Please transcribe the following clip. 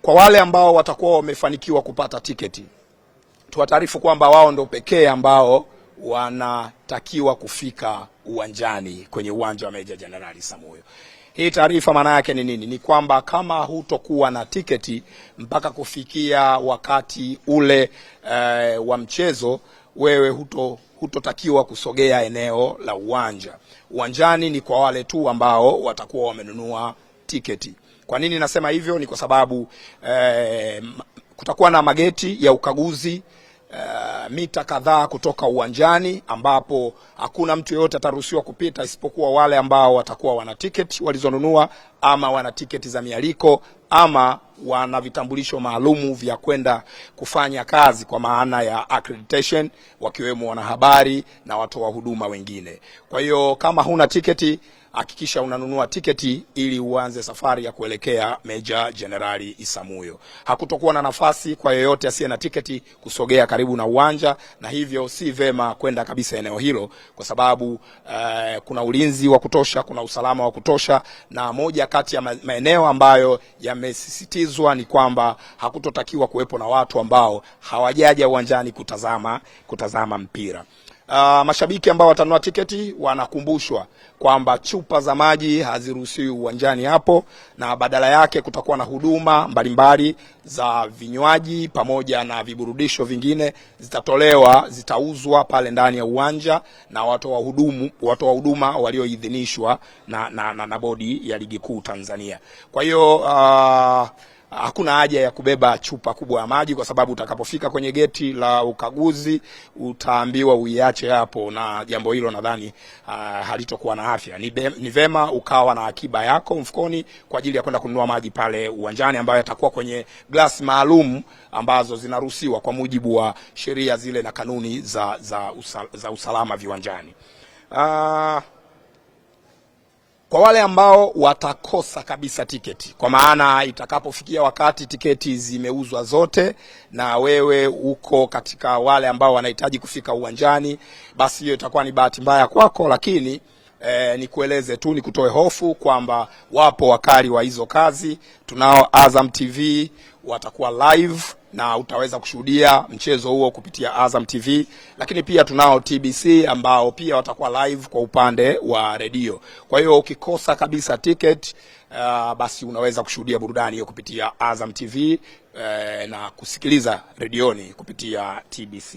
Kwa wale ambao watakuwa wamefanikiwa kupata tiketi, tuwataarifu kwamba wao ndio pekee ambao wanatakiwa kufika uwanjani kwenye uwanja wa Meja Jenerali Isamuhyo. Hii taarifa maana yake ni nini? Ni kwamba kama hutokuwa na tiketi mpaka kufikia wakati ule wa mchezo, wewe hutotakiwa kusogea eneo la uwanja. Uwanjani ni kwa wale tu ambao watakuwa wamenunua tiketi. Kwa nini nasema hivyo? Ni kwa sababu kutakuwa na mageti ya ukaguzi mita kadhaa kutoka uwanjani, ambapo hakuna mtu yeyote ataruhusiwa kupita isipokuwa wale ambao watakuwa wana tiketi walizonunua, ama wana tiketi za mialiko, ama wana vitambulisho maalumu vya kwenda kufanya kazi kwa maana ya accreditation, wakiwemo wanahabari na watoa huduma wengine. Kwa hiyo kama huna tiketi, hakikisha unanunua tiketi ili uanze safari ya kuelekea Meja Jenerali Isamuhyo. Hakutokuwa na nafasi kwa yeyote asiye na tiketi kusogea karibu na uwanja, na hivyo si vema kwenda kabisa eneo hilo, kwa sababu kuna ulinzi wa kutosha, kuna usalama wa kutosha, na moja kati ya maeneo ambayo yamesisitizwa ni kwamba hakutotakiwa kuwepo na watu ambao hawajaja uwanjani kutazama mpira. Mashabiki ambao watanunua tiketi wanakumbushwa kwamba chupa za maji haziruhusiwi uwanjani hapo, na badala yake kutakuwa na huduma mbalimbali za vinywaji pamoja na viburudisho vingine zitauzwa pale ndani ya uwanja na watu wa huduma walioidhinishwa na bodi ya ligi kuu Tanzania. Kwa hiyo hakuna haja ya kubeba chupa kubwa ya maji, kwa sababu utakapofika kwenye geti la ukaguzi utaambiwa uiache hapo, na jambo hilo nadhani halitokuwa na afya. Ni vema ukawa na akiba yako mfukoni kwa ajili ya kwenda kununua maji pale uwanjani, ambayo yatakuwa kwenye glasi maalum ambazo zinaruhusiwa kwa mujibu wa sheria zile na kanuni za usalama viwanjani. Kwa wale ambao watakosa kabisa tiketi, kwa maana itakapofikia wakati tiketi zimeuzwa zote na wewe uko katika wale ambao wanahitaji kufika uwanjani, basi hiyo itakuwa ni bahati mbaya kwako, lakini nikueleze tu, nikutoe hofu kwamba wapo wakali wa hizo kazi. Tunao Azam TV watakuwa live na utaweza kushuhudia mchezo huo kupitia Azam TV, lakini pia tunao TBC ambao pia watakuwa live kwa upande wa redio. Kwa hiyo ukikosa kabisa ticket, basi unaweza kushuhudia burudani hiyo kupitia Azam TV na kusikiliza redioni kupitia TBC.